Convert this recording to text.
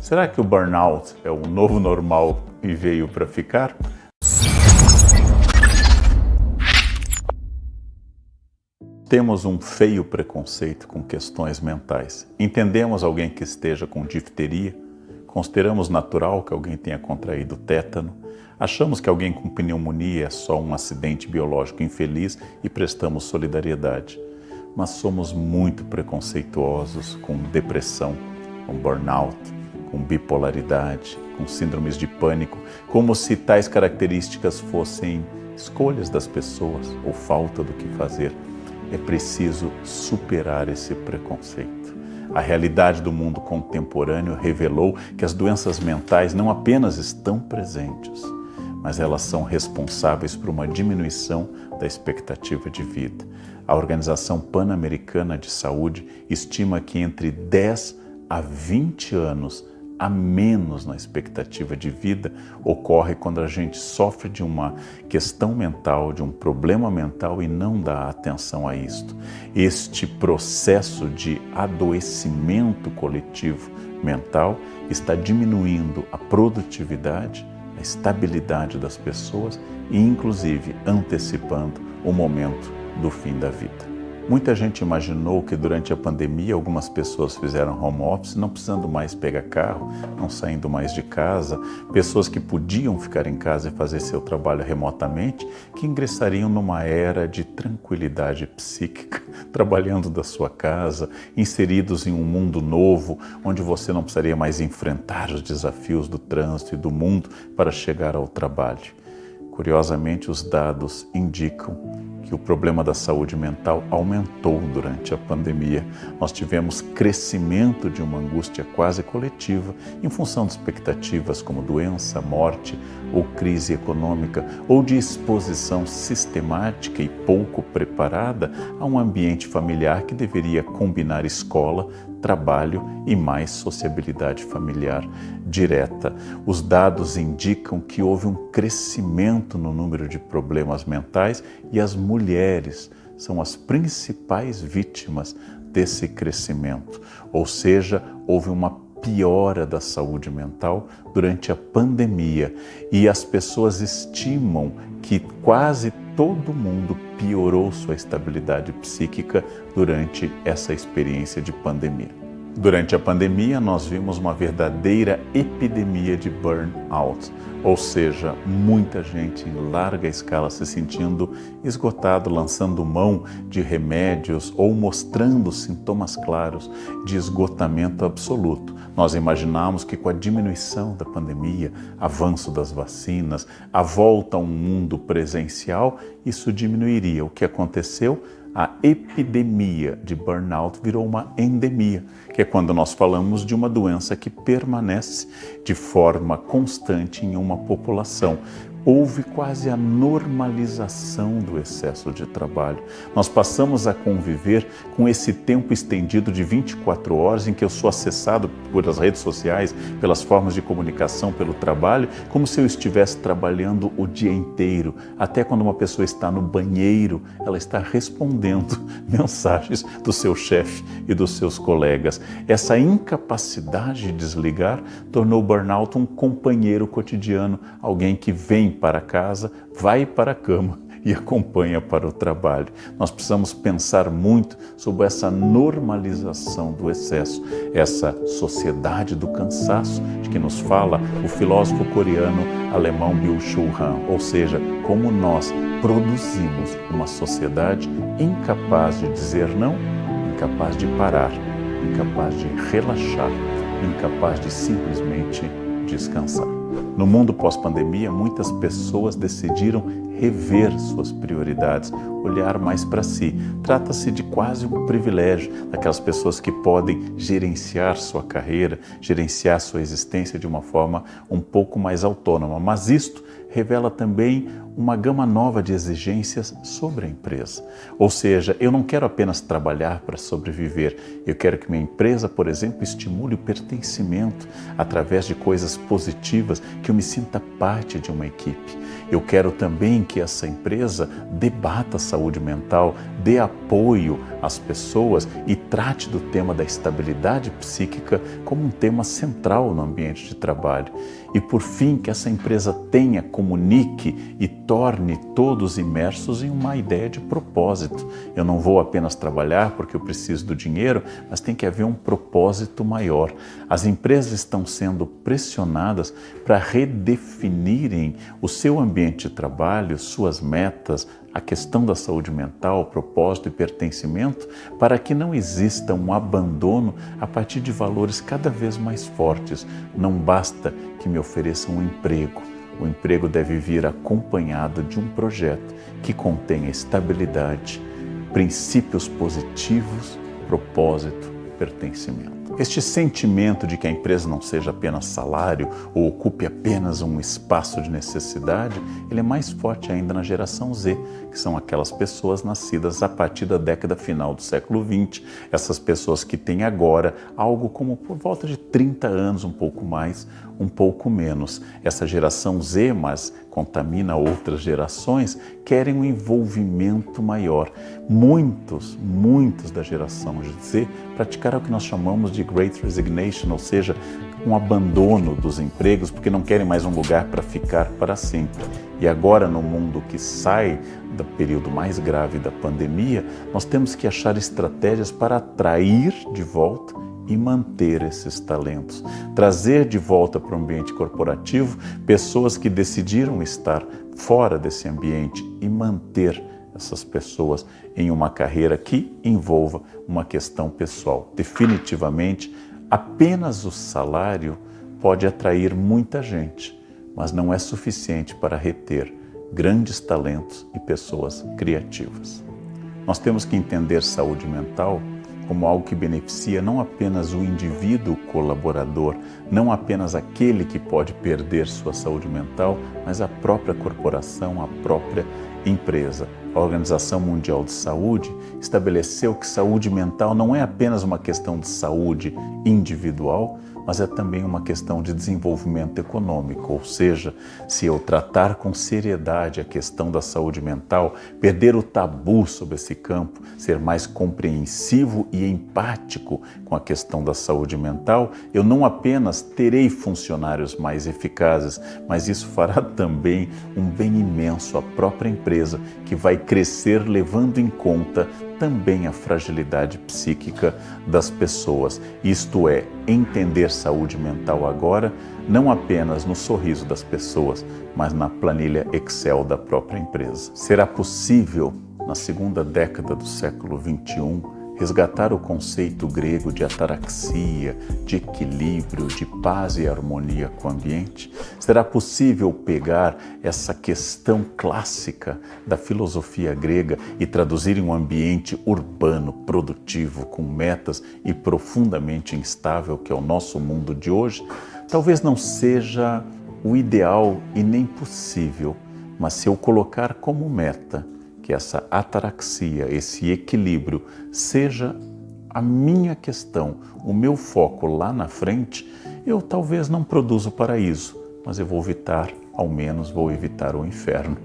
Será que o burnout é o novo normal e veio para ficar? Temos um feio preconceito com questões mentais. Entendemos alguém que esteja com difteria, consideramos natural que alguém tenha contraído tétano, achamos que alguém com pneumonia é só um acidente biológico infeliz e prestamos solidariedade. Mas somos muito preconceituosos com depressão, com burnout, com bipolaridade, com síndromes de pânico, como se tais características fossem escolhas das pessoas ou falta do que fazer. É preciso superar esse preconceito. A realidade do mundo contemporâneo revelou que as doenças mentais não apenas estão presentes, mas elas são responsáveis por uma diminuição da expectativa de vida. A Organização Pan-Americana de Saúde estima que entre 10 a 20 anos a menos na expectativa de vida ocorre quando a gente sofre de uma questão mental, de um problema mental e não dá atenção a isto. Este processo de adoecimento coletivo mental está diminuindo a produtividade, a estabilidade das pessoas e, inclusive, antecipando o momento do fim da vida. Muita gente imaginou que durante a pandemia algumas pessoas fizeram home office, não precisando mais pegar carro, não saindo mais de casa, pessoas que podiam ficar em casa e fazer seu trabalho remotamente, que ingressariam numa era de tranquilidade psíquica, trabalhando da sua casa, inseridos em um mundo novo, onde você não precisaria mais enfrentar os desafios do trânsito e do mundo para chegar ao trabalho. Curiosamente, os dados indicam que o problema da saúde mental aumentou durante a pandemia. Nós tivemos crescimento de uma angústia quase coletiva em função de expectativas como doença, morte ou crise econômica, ou de exposição sistemática e pouco preparada a um ambiente familiar que deveria combinar escola, trabalho e mais sociabilidade familiar direta. Os dados indicam que houve um crescimento no número de problemas mentais e as mulheres são as principais vítimas desse crescimento. Ou seja, houve uma piora da saúde mental durante a pandemia e as pessoas estimam que quase todo mundo piorou sua estabilidade psíquica durante essa experiência de pandemia. Durante a pandemia, nós vimos uma verdadeira epidemia de burnout, ou seja, muita gente em larga escala se sentindo esgotado, lançando mão de remédios ou mostrando sintomas claros de esgotamento absoluto. Nós imaginamos que com a diminuição da pandemia, avanço das vacinas, a volta a um mundo presencial, isso diminuiria. O que aconteceu? A epidemia de burnout virou uma endemia, que é quando nós falamos de uma doença que permanece de forma constante em uma população. Houve quase a normalização do excesso de trabalho. Nós passamos a conviver com esse tempo estendido de 24 horas em que eu sou acessado pelas redes sociais, pelas formas de comunicação, pelo trabalho, como se eu estivesse trabalhando o dia inteiro. Até quando uma pessoa está no banheiro, ela está respondendo mensagens do seu chefe e dos seus colegas. Essa incapacidade de desligar tornou o burnout um companheiro cotidiano, alguém que vem para casa, vai para a cama e acompanha para o trabalho. Nós precisamos pensar muito sobre essa normalização do excesso, essa sociedade do cansaço de que nos fala o filósofo coreano alemão Byung-Chul Han, ou seja, como nós produzimos uma sociedade incapaz de dizer não, incapaz de parar, incapaz de relaxar, incapaz de simplesmente descansar. No mundo pós-pandemia, muitas pessoas decidiram rever suas prioridades, olhar mais para si. Trata-se de quase um privilégio daquelas pessoas que podem gerenciar sua carreira, gerenciar sua existência de uma forma um pouco mais autônoma. Mas isto revela também uma gama nova de exigências sobre a empresa. Ou seja, eu não quero apenas trabalhar para sobreviver, eu quero que minha empresa, por exemplo, estimule o pertencimento através de coisas positivas, que eu me sinta parte de uma equipe. Eu quero também que essa empresa debata a saúde mental, dê apoio às pessoas e trate do tema da estabilidade psíquica como um tema central no ambiente de trabalho. E por fim, que essa empresa tenha, comunique e torne todos imersos em uma ideia de propósito. Eu não vou apenas trabalhar porque eu preciso do dinheiro, mas tem que haver um propósito maior. As empresas estão sendo pressionadas para redefinirem o seu ambiente de trabalho, suas metas, a questão da saúde mental, propósito e pertencimento, para que não exista um abandono a partir de valores cada vez mais fortes. Não basta que me ofereçam um emprego. O emprego deve vir acompanhado de um projeto que contenha estabilidade, princípios positivos, propósito, pertencimento. Este sentimento de que a empresa não seja apenas salário ou ocupe apenas um espaço de necessidade, ele é mais forte ainda na geração Z, que são aquelas pessoas nascidas a partir da década final do século XX, essas pessoas que têm agora algo como por volta de 30 anos, um pouco mais, um pouco menos. Essa geração Z, mas contamina outras gerações, querem um envolvimento maior. Muitos da geração Z praticaram o que nós chamamos de Great Resignation, ou seja, um abandono dos empregos, porque não querem mais um lugar para ficar para sempre. E agora, no mundo que sai do período mais grave da pandemia, nós temos que achar estratégias para atrair de volta e manter esses talentos. Trazer de volta para o ambiente corporativo pessoas que decidiram estar fora desse ambiente e manter essas pessoas em uma carreira que envolva uma questão pessoal. Definitivamente, apenas o salário pode atrair muita gente, mas não é suficiente para reter grandes talentos e pessoas criativas. Nós temos que entender saúde mental como algo que beneficia não apenas o indivíduo colaborador, não apenas aquele que pode perder sua saúde mental, mas a própria corporação, a própria empresa. A Organização Mundial de Saúde estabeleceu que saúde mental não é apenas uma questão de saúde individual, mas é também uma questão de desenvolvimento econômico, ou seja, se eu tratar com seriedade a questão da saúde mental, perder o tabu sobre esse campo, ser mais compreensivo e empático com a questão da saúde mental, eu não apenas terei funcionários mais eficazes, mas isso fará também um bem imenso à própria empresa, que vai crescer levando em conta também a fragilidade psíquica das pessoas. Isto é, entender saúde mental agora, não apenas no sorriso das pessoas, mas na planilha Excel da própria empresa. Será possível, na segunda década do século XXI, resgatar o conceito grego de ataraxia, de equilíbrio, de paz e harmonia com o ambiente? Será possível pegar essa questão clássica da filosofia grega e traduzir em um ambiente urbano, produtivo, com metas e profundamente instável, que é o nosso mundo de hoje? Talvez não seja o ideal e nem possível, mas se eu colocar como meta que essa ataraxia, esse equilíbrio, seja a minha questão, o meu foco lá na frente, eu talvez não produza o paraíso, mas eu vou evitar, ao menos vou evitar o inferno.